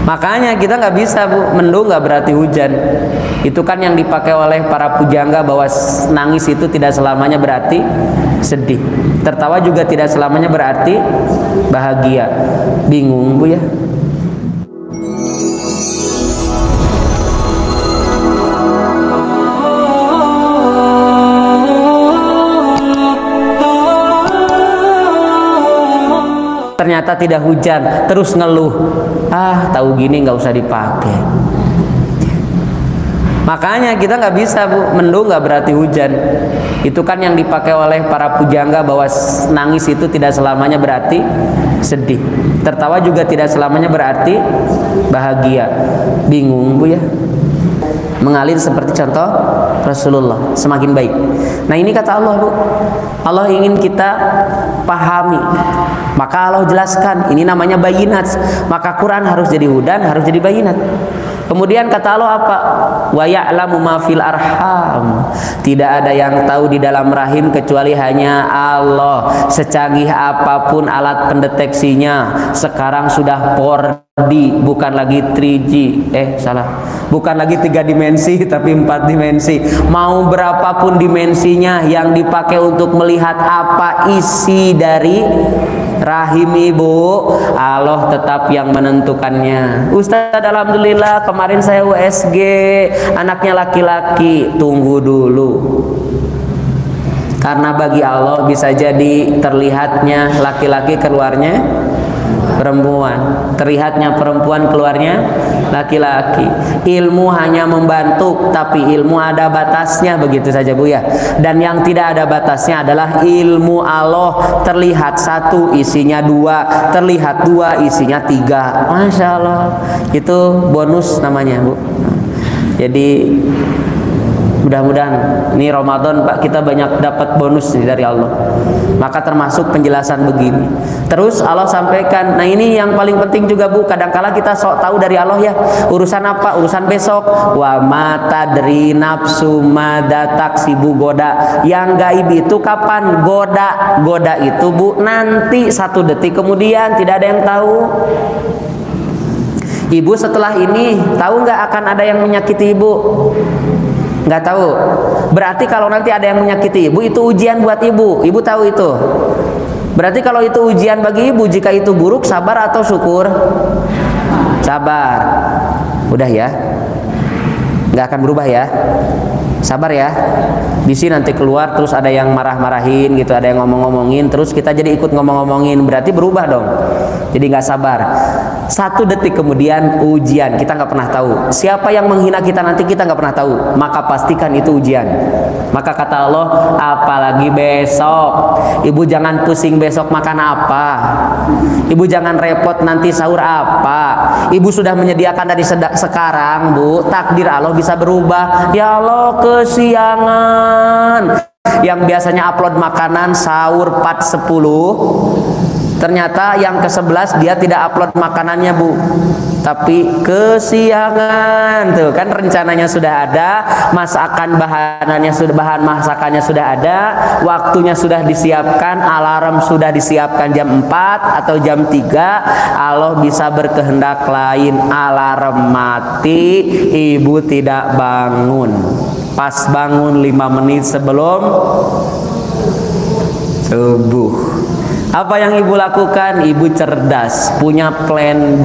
Makanya kita nggak bisa Bu, mendung nggak berarti hujan. Itu kan yang dipakai oleh para pujangga bahwa nangis itu tidak selamanya berarti sedih. Tertawa juga tidak selamanya berarti bahagia. Bingung Bu ya. Ternyata tidak hujan, terus ngeluh, tahu gini nggak usah dipakai. Makanya kita nggak bisa Bu, mendung nggak berarti hujan. Itu kan yang dipakai oleh para pujangga bahwa nangis itu tidak selamanya berarti sedih. Tertawa juga tidak selamanya berarti bahagia. Bingung Bu ya. Mengalir seperti contoh Rasulullah, semakin baik. Nah ini kata Allah Bu, Allah ingin kita pahami, maka Allah jelaskan, ini namanya bayinat. Maka Quran harus jadi hudan, harus jadi bayinat. Kemudian kata Allah apa? Wa ya'lamu ma fil arham. Tidak ada yang tahu di dalam rahim kecuali hanya Allah. Secanggih apapun alat pendeteksinya, sekarang sudah 4D, bukan lagi 3G. Bukan lagi 3 dimensi tapi 4 dimensi. Mau berapapun dimensinya yang dipakai untuk melihat apa isi dari rahim ibu, Allah tetap yang menentukannya. Ustadz, alhamdulillah kemarin saya USG, anaknya laki-laki. Tunggu dulu, karena bagi Allah bisa jadi terlihatnya laki-laki keluarnya perempuan, terlihatnya perempuan keluarnya laki-laki. Ilmu hanya membantu, tapi ilmu ada batasnya, begitu saja Bu ya. Dan yang tidak ada batasnya adalah ilmu Allah. Terlihat 1 isinya 2, terlihat 2 isinya 3. Masya Allah, itu bonus namanya Bu. Jadi mudah-mudahan ini Ramadan Pak, kita banyak dapat bonus nih dari Allah. Maka termasuk penjelasan begini. Terus Allah sampaikan, nah ini yang paling penting juga Bu, kadangkala kita sok tahu dari Allah ya, urusan apa? Urusan besok. Wa ma tadri nafsu madza taksibu goda. Yang gaib itu kapan? Goda. Goda itu Bu, nanti 1 detik kemudian, tidak ada yang tahu. Ibu setelah ini tahu nggak akan ada yang menyakiti Ibu? Nggak tahu. Berarti kalau nanti ada yang menyakiti Ibu, itu ujian buat Ibu. Ibu tahu itu. Berarti kalau itu ujian bagi Ibu, jika itu buruk, sabar atau syukur? Sabar. Udah ya, nggak akan berubah ya. Sabar ya. Bisi nanti keluar terus ada yang marah-marahin gitu, ada yang ngomong-ngomongin, terus kita jadi ikut ngomong-ngomongin, berarti berubah dong. Jadi nggak sabar. 1 detik kemudian ujian, kita nggak pernah tahu. Siapa yang menghina kita nanti kita nggak pernah tahu. Maka pastikan itu ujian. Maka kata Allah, apalagi besok. Ibu jangan pusing besok makan apa. Ibu jangan repot nanti sahur apa. Ibu sudah menyediakan dari sekarang Bu. Takdir Allah bisa berubah. Ya Allah, kesiangan. Yang biasanya upload makanan sahur 4.10, ternyata yang ke-11 dia tidak upload makanannya Bu, tapi kesiangan. Tuh kan rencananya sudah ada, masakan bahan masakannya sudah ada, waktunya sudah disiapkan, alarm sudah disiapkan jam 4 atau jam 3. Allah bisa berkehendak lain, alarm mati, ibu tidak bangun. Pas bangun 5 menit sebelum subuh. Apa yang ibu lakukan? Ibu cerdas, punya plan B.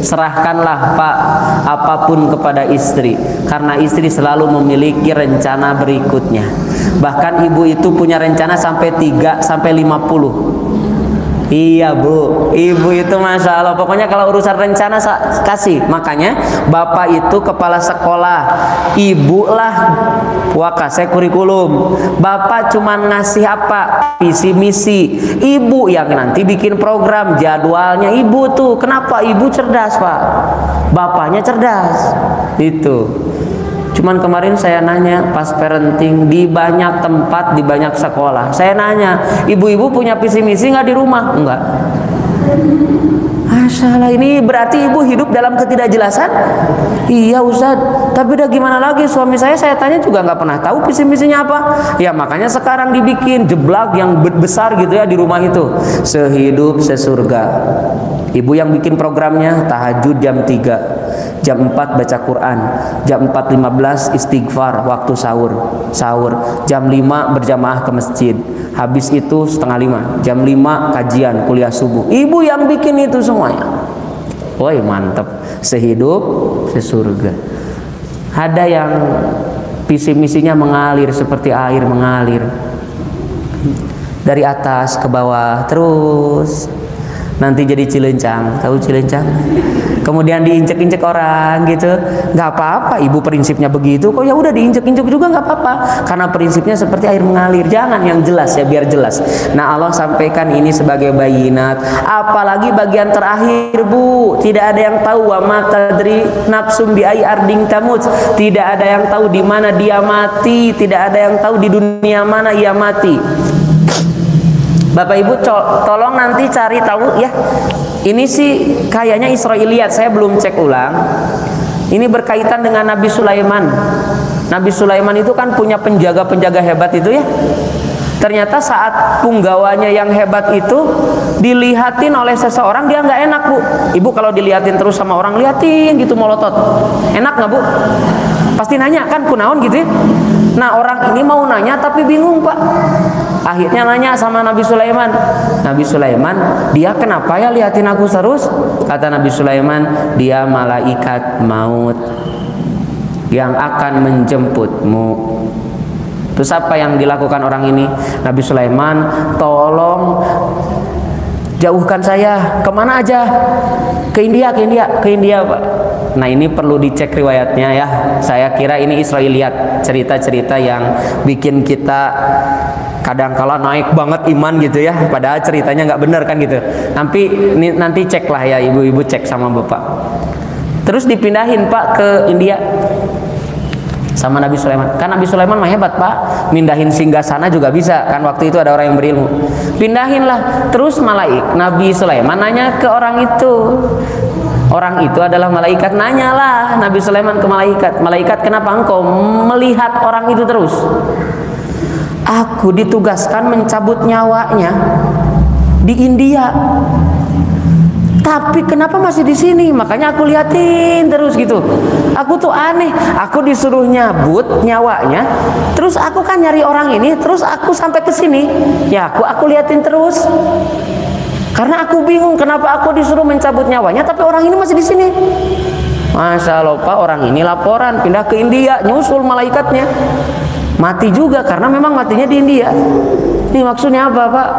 Serahkanlah Pak apapun kepada istri, karena istri selalu memiliki rencana berikutnya. Bahkan ibu itu punya rencana sampai 3 sampai 50. Iya Bu, ibu itu Masya Allah, pokoknya kalau urusan rencana kasih. Makanya bapak itu kepala sekolah, ibu lah wakase kurikulum. Bapak cuma ngasih apa? Visi misi. Ibu yang nanti bikin program, jadwalnya ibu tuh. Kenapa? Ibu cerdas Pak, bapaknya cerdas. Itu. Cuman kemarin saya nanya pas parenting di banyak tempat, di banyak sekolah, saya nanya, ibu-ibu punya visi misi nggak di rumah? Enggak. Masalah ini berarti ibu hidup dalam ketidakjelasan? Iya Ustadz, tapi udah gimana lagi, suami saya tanya juga nggak pernah tahu visi misinya apa. Ya makanya sekarang dibikin jeblak yang besar gitu ya di rumah itu, sehidup sesurga. Ibu yang bikin programnya tahajud jam 3, jam 4 baca Quran, jam 4.15 istighfar waktu sahur, jam 5 berjamaah ke masjid, habis itu setengah 5, jam 5 kajian kuliah subuh. Ibu yang bikin itu semuanya. Woi mantap, sehidup sesurga. Ada yang visi misinya mengalir seperti air mengalir dari atas ke bawah terus, nanti jadi Cilencang. Tahu Cilencang? Kemudian diinjek-injek orang gitu. Nggak apa-apa, ibu prinsipnya begitu kok, ya udah diinjek-injek juga nggak apa-apa, karena prinsipnya seperti air mengalir. Jangan yang jelas ya, biar jelas. Nah, Allah sampaikan ini sebagai bayinat. Apalagi bagian terakhir, Bu, tidak ada yang tahu wa ma tadri nafsum bi ayyi ardin tamut. Tidak ada yang tahu di mana dia mati, tidak ada yang tahu di dunia mana ia mati. Bapak Ibu tolong nanti cari tahu ya. Ini sih kayaknya Israiliyat, saya belum cek ulang. Ini berkaitan dengan Nabi Sulaiman. Nabi Sulaiman itu kan punya penjaga-penjaga hebat itu ya. Ternyata saat punggawanya yang hebat itu dilihatin oleh seseorang, dia nggak enak, Bu. Ibu kalau dilihatin terus sama orang, liatin gitu melotot, enak nggak, Bu? Pasti nanya kan, kunaon gitu ya. Nah, orang ini mau nanya tapi bingung, Pak. Akhirnya nanya sama Nabi Sulaiman. Nabi Sulaiman, dia kenapa ya liatin aku terus? Kata Nabi Sulaiman, dia malaikat maut yang akan menjemputmu. Terus apa yang dilakukan orang ini? Nabi Sulaiman, tolong jauhkan saya. Kemana aja? Ke India, Pak. Nah, ini perlu dicek riwayatnya ya. Saya kira ini Israiliyat, cerita-cerita yang bikin kita kadang-kala naik banget iman gitu ya, padahal ceritanya nggak bener kan gitu. Nanti cek lah ya, ibu-ibu cek sama bapak. Terus dipindahin, Pak, ke India sama Nabi Sulaiman. Kan Nabi Sulaiman mah hebat, Pak, mindahin singgasana juga bisa kan, waktu itu ada orang yang berilmu. Pindahin lah. Terus Nabi Sulaiman nanya ke orang itu. Orang itu adalah malaikat. Nanyalah Nabi Sulaiman ke malaikat, malaikat, kenapa engkau melihat orang itu terus? Aku ditugaskan mencabut nyawanya di India, tapi kenapa masih di sini? Makanya aku liatin terus gitu. Aku tuh aneh, aku disuruh nyabut nyawanya, terus aku kan nyari orang ini, terus aku sampai ke sini, ya aku liatin terus. Karena aku bingung kenapa aku disuruh mencabut nyawanya, tapi orang ini masih di sini. Masya Allah, Pak, orang ini laporan pindah ke India, nyusul malaikatnya. Mati juga karena memang matinya di India. Ini maksudnya apa, Pak?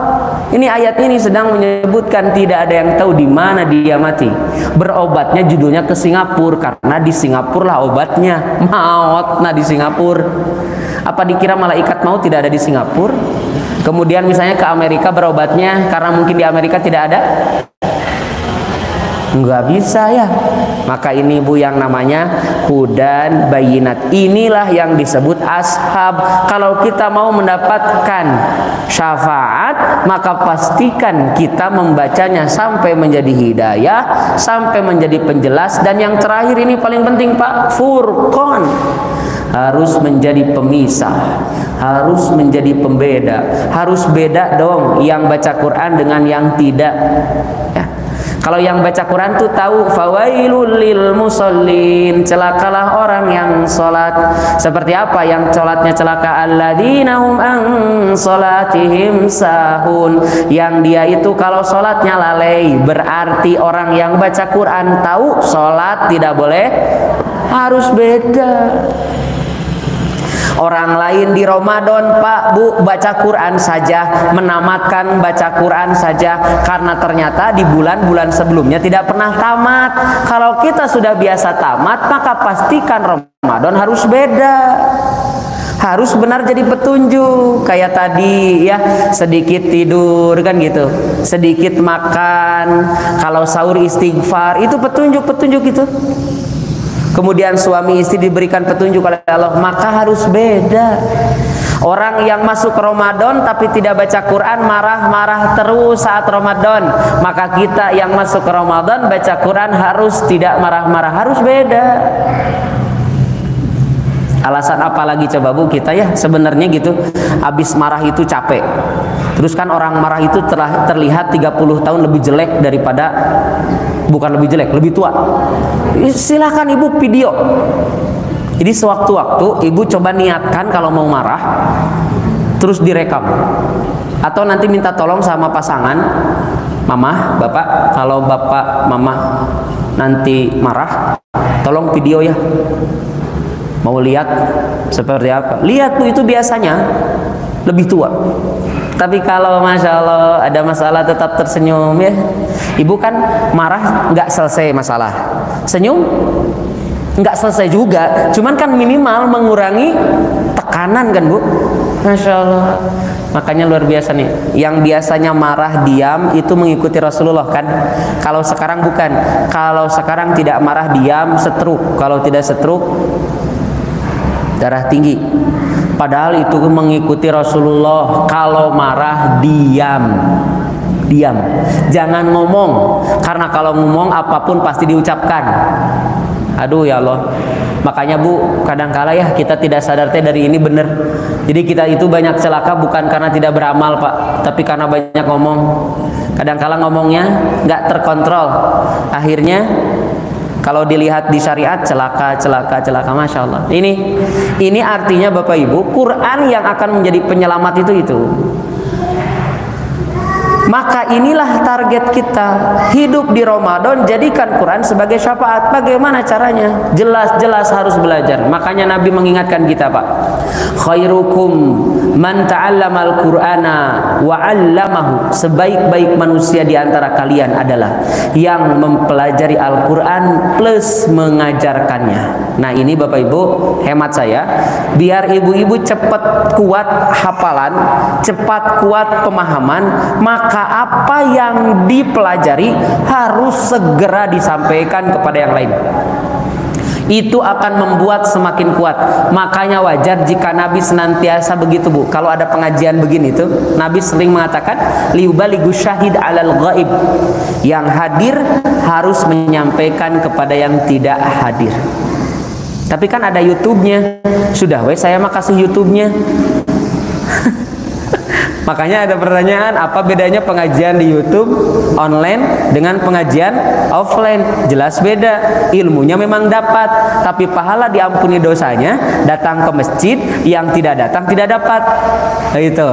Ini ayat ini sedang menyebutkan tidak ada yang tahu di mana dia mati. Berobatnya judulnya ke Singapura, karena di Singapura lah obatnya. Maut, nah di Singapura. Apa dikira malaikat maut tidak ada di Singapura? Kemudian misalnya ke Amerika berobatnya karena mungkin di Amerika tidak ada? Nggak bisa ya. Maka ini, Bu, yang namanya hudan bayinat. Inilah yang disebut ashab. Kalau kita mau mendapatkan syafaat, maka pastikan kita membacanya sampai menjadi hidayah, sampai menjadi penjelas. Dan yang terakhir ini paling penting, Pak, furqan. Harus menjadi pemisah, harus menjadi pembeda. Harus beda dong yang baca Quran dengan yang tidak ya. Kalau yang baca Quran tuh tahu fawailul lil musallin, celakalah orang yang sholat. Seperti apa yang sholatnya celaka? Alladzina hum an sholatihim sahun, yang dia itu kalau sholatnya lalai. Berarti orang yang baca Quran tahu sholat tidak boleh, harus beda. Orang lain di Ramadan, Pak, Bu, baca Quran saja, menamatkan baca Quran saja, karena ternyata di bulan-bulan sebelumnya tidak pernah tamat. Kalau kita sudah biasa tamat, maka pastikan Ramadan harus beda. Harus benar jadi petunjuk. Kayak tadi ya, sedikit tidur kan gitu, sedikit makan, kalau sahur istighfar, itu petunjuk-petunjuk itu. Kemudian suami istri diberikan petunjuk oleh Allah, maka harus beda. Orang yang masuk Ramadan tapi tidak baca Quran, marah-marah terus saat Ramadan. Maka kita yang masuk Ramadan baca Quran harus tidak marah-marah, harus beda. Alasan apa lagi coba Bu kita ya sebenarnya gitu, habis marah itu capek. Terus kan orang marah itu telah terlihat 30 tahun lebih jelek daripada, bukan lebih jelek, lebih tua. Silahkan Ibu video. Jadi sewaktu-waktu Ibu coba niatkan kalau mau marah, terus direkam. Atau nanti minta tolong sama pasangan, Mama, Bapak, kalau Bapak, Mama nanti marah, tolong video ya. Mau lihat seperti apa? Lihat Bu, itu biasanya lebih tua. Tapi kalau Masya Allah ada masalah tetap tersenyum ya. Ibu kan marah nggak selesai masalah, senyum nggak selesai juga. Cuman kan minimal mengurangi tekanan kan Bu. Masya Allah. Makanya luar biasa nih. Yang biasanya marah diam itu mengikuti Rasulullah kan. Kalau sekarang bukan. Kalau sekarang tidak marah diam, setruk. Kalau tidak setruk, darah tinggi. Padahal itu mengikuti Rasulullah. Kalau marah diam, diam, jangan ngomong, karena kalau ngomong apapun pasti diucapkan. Aduh ya Allah. Makanya Bu, kadangkala ya kita tidak sadar dari ini bener. Jadi kita itu banyak celaka bukan karena tidak beramal Pak, tapi karena banyak ngomong. Kadangkala ngomongnya nggak terkontrol. Akhirnya kalau dilihat di syariat celaka, Masya Allah. Ini artinya Bapak Ibu, Quran yang akan menjadi penyelamat itu. Maka inilah target kita, hidup di Ramadan, jadikan Quran sebagai syafaat. Bagaimana caranya? Jelas-jelas harus belajar. Makanya Nabi mengingatkan kita Pak, khairukum man ta'allamal Qur'ana wa 'allamahu. Sebaik-baik manusia di antara kalian adalah yang mempelajari Al-Quran plus mengajarkannya. Nah ini Bapak Ibu, hemat saya, biar ibu-ibu cepat kuat hafalan, cepat kuat pemahaman, maka apa yang dipelajari harus segera disampaikan kepada yang lain. Itu akan membuat semakin kuat. Makanya wajar jika Nabi senantiasa begitu Bu. Kalau ada pengajian begini tuh, Nabi sering mengatakan liubaligu syahid alal ghaib. Yang hadir harus menyampaikan kepada yang tidak hadir. Tapi kan ada YouTube-nya. Sudah weh saya mah kasih YouTube-nya. Makanya ada pertanyaan, apa bedanya pengajian di YouTube online dengan pengajian offline? Jelas beda. Ilmunya memang dapat, tapi pahala diampuni dosanya datang ke masjid, yang tidak datang tidak dapat. Itu.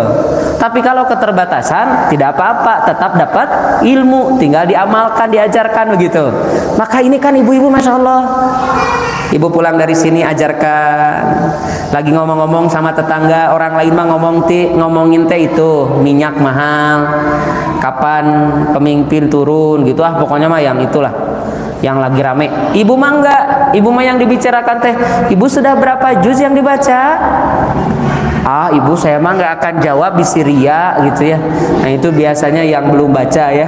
Tapi kalau keterbatasan tidak apa-apa, tetap dapat ilmu, tinggal diamalkan, diajarkan begitu. Maka ini kan ibu-ibu Masya Allah. Ibu pulang dari sini ajarkan. Lagi ngomong-ngomong sama tetangga, orang lain mah ngomongin teh itu minyak mahal, kapan pemimpin turun gitu pokoknya mah yang itulah yang lagi rame. Ibu mah enggak, ibu mah yang dibicarakan teh, ibu sudah berapa juz yang dibaca? Ibu saya mah nggak akan jawab di Syria gitu ya. Nah itu biasanya yang belum baca ya.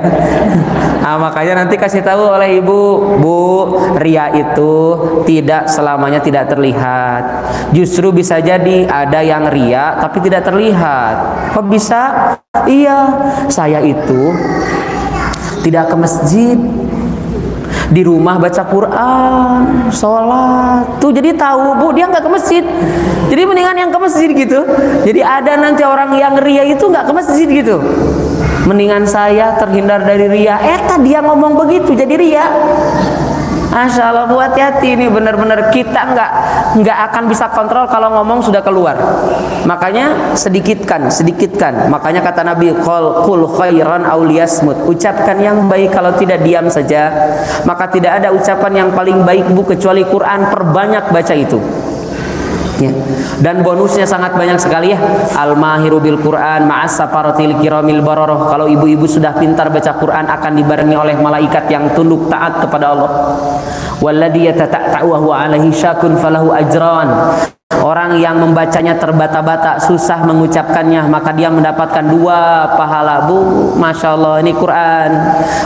Makanya nanti kasih tahu oleh ibu, Bu, ria itu tidak selamanya tidak terlihat. Justru bisa jadi ada yang ria tapi tidak terlihat. Kok bisa? Iya, saya itu tidak ke masjid, di rumah baca Quran, sholat tuh, jadi tahu Bu dia nggak ke masjid, jadi mendingan yang ke masjid gitu. Jadi ada nanti orang yang ria itu nggak ke masjid gitu, mendingan saya terhindar dari ria. Dia ngomong begitu jadi ria. Masya Allah Bu, hati-hati, ini benar-benar kita nggak akan bisa kontrol kalau ngomong sudah keluar. Makanya sedikitkan. Makanya kata Nabi, qul khairan aw liyasmut, ucapkan yang baik, kalau tidak diam saja. Maka tidak ada ucapan yang paling baik Bu kecuali Quran. Perbanyak baca itu ya. Dan bonusnya sangat banyak sekali ya. Al-mahiru bil Quran ma'as safaratil kiramil bararah. Kalau ibu-ibu sudah pintar baca Quran akan dibarengi oleh malaikat yang tunduk taat kepada Allah. Walladhi yatata'u wa huwa alaihi syakun falahu ajran. Orang yang membacanya terbata-bata, susah mengucapkannya, maka dia mendapatkan 2 pahala Bu. Masya Allah, ini Quran.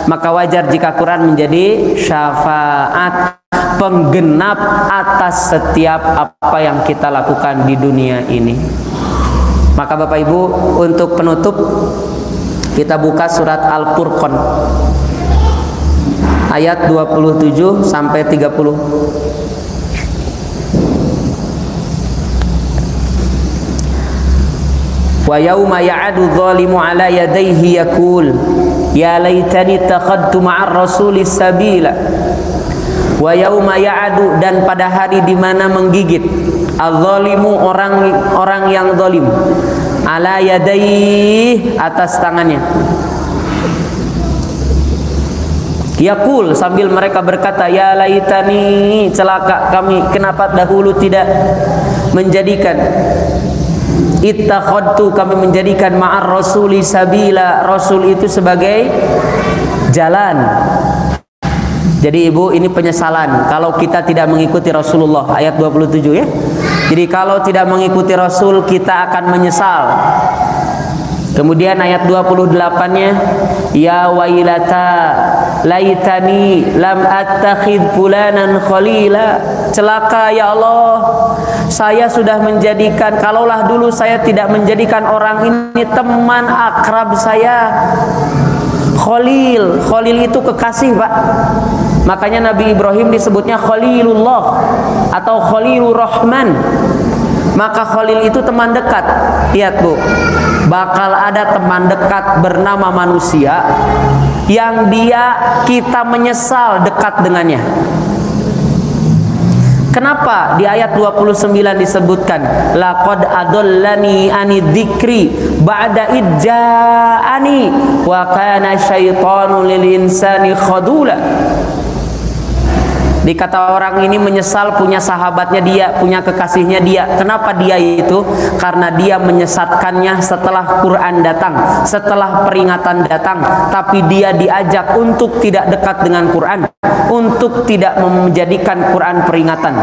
Maka wajar jika Quran menjadi syafaat, penggenap atas setiap apa yang kita lakukan di dunia ini. Maka Bapak Ibu, untuk penutup kita buka surat Al-Furqan ayat 27 sampai 30. Wa yauma ya'adu dzalimu ala yadayhi yaqul ya laitani takhadtu ma'ar rasuli sabila. Wa yauma ya'adu, dan pada hari di mana menggigit al-zalimu, orang yang zalim, ala yadayhi, atas tangannya. Yaqul, sambil mereka berkata, ya laitani, celaka kami, kenapa dahulu tidak menjadikan, ittakhadtu, kami menjadikan ma'ar rasuli sabila, rasul itu sebagai jalan. Jadi ibu, ini penyesalan kalau kita tidak mengikuti Rasulullah, ayat 27 ya. Jadi kalau tidak mengikuti Rasul, kita akan menyesal. Kemudian ayat 28-nya, ya wailata laitani lam attakhidh fulanan khalila. Celaka ya Allah, saya sudah menjadikan, kalaulah dulu saya tidak menjadikan orang ini teman akrab saya. Khalil, Khalil itu kekasih, Pak. Makanya Nabi Ibrahim disebutnya Khalilullah atau Khalilur Rahman. Maka Khalil itu teman dekat. Lihat Bu, bakal ada teman dekat bernama manusia yang kita menyesal dekat dengannya. Kenapa di ayat 29 disebutkan laqad adallani ani dzikri ba'da idja'ani wa kana syaitanu lil insani khadula. Dikata orang ini menyesal punya sahabatnya dia, punya kekasihnya dia. Kenapa dia itu? Karena dia menyesatkannya setelah Quran datang, setelah peringatan datang, tapi dia diajak untuk tidak dekat dengan Quran, untuk tidak menjadikan Quran peringatan.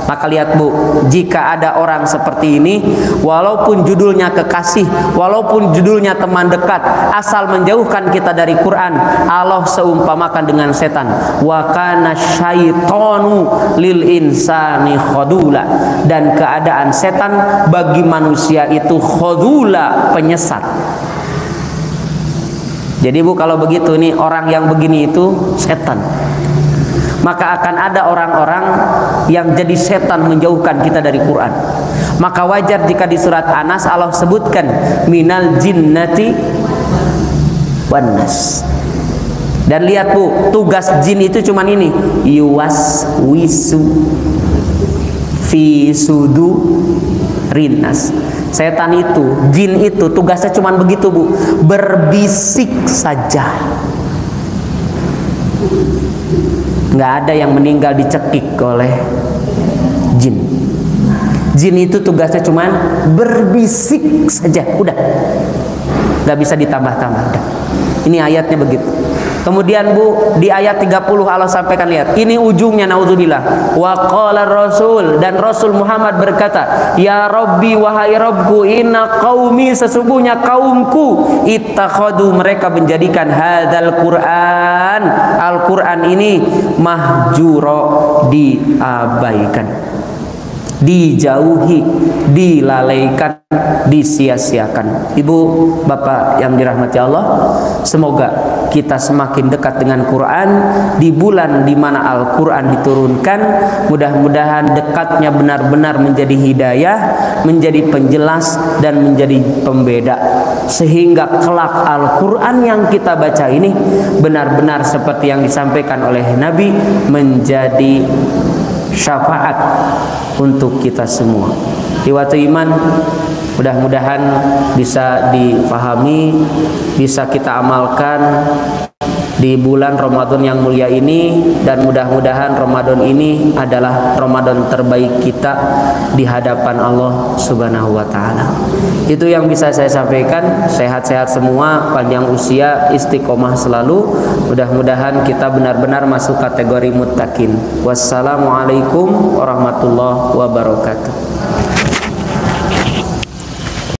Maka lihat Bu, jika ada orang seperti ini, walaupun judulnya kekasih, walaupun judulnya teman dekat, asal menjauhkan kita dari Quran, Allah seumpamakan dengan setan. Wa kana syaitanu lil insani khadula, dan keadaan setan bagi manusia itu khadula, penyesat. Jadi Bu, kalau begitu nih, orang yang begini itu setan. Maka akan ada orang-orang yang jadi setan menjauhkan kita dari Quran. Maka wajar jika di surat Anas Allah sebutkan minal jinnati wan nas. Dan lihat Bu, tugas jin itu cuman ini, yuwas wisu fi sudu rinas. Setan itu, jin itu tugasnya cuman begitu Bu, berbisik saja. Nggak ada yang meninggal dicekik oleh jin. Jin itu tugasnya cuman berbisik saja, udah, nggak bisa ditambah-tambah. Ini ayatnya begitu. Kemudian Bu, di ayat 30 Allah sampaikan, lihat, ini ujungnya, naudzubillah. Wa qala Rasul, dan Rasul Muhammad berkata, ya Rabbi, wahai Rabbku, inna qaumi, sesungguhnya kaumku, ittakhadu, mereka menjadikan hadzal Quran, Al-Quran ini mahjura, diabaikan, dijauhi, dilalaikan, disia-siakan. Ibu, Bapak yang dirahmati Allah, semoga kita semakin dekat dengan Quran di bulan di mana Al-Quran diturunkan. Mudah-mudahan dekatnya benar-benar menjadi hidayah, menjadi penjelas, dan menjadi pembeda, sehingga kelak Al-Quran yang kita baca ini benar-benar seperti yang disampaikan oleh Nabi, menjadi syafaat untuk kita semua. Ikhwatu iman, mudah-mudahan bisa difahami, bisa kita amalkan di bulan Ramadan yang mulia ini, dan mudah-mudahan Ramadan ini adalah Ramadan terbaik kita di hadapan Allah Subhanahu wa taala. Itu yang bisa saya sampaikan. Sehat-sehat semua, panjang usia, istiqomah selalu. Mudah-mudahan kita benar-benar masuk kategori muttaqin. Wassalamualaikum warahmatullahi wabarakatuh.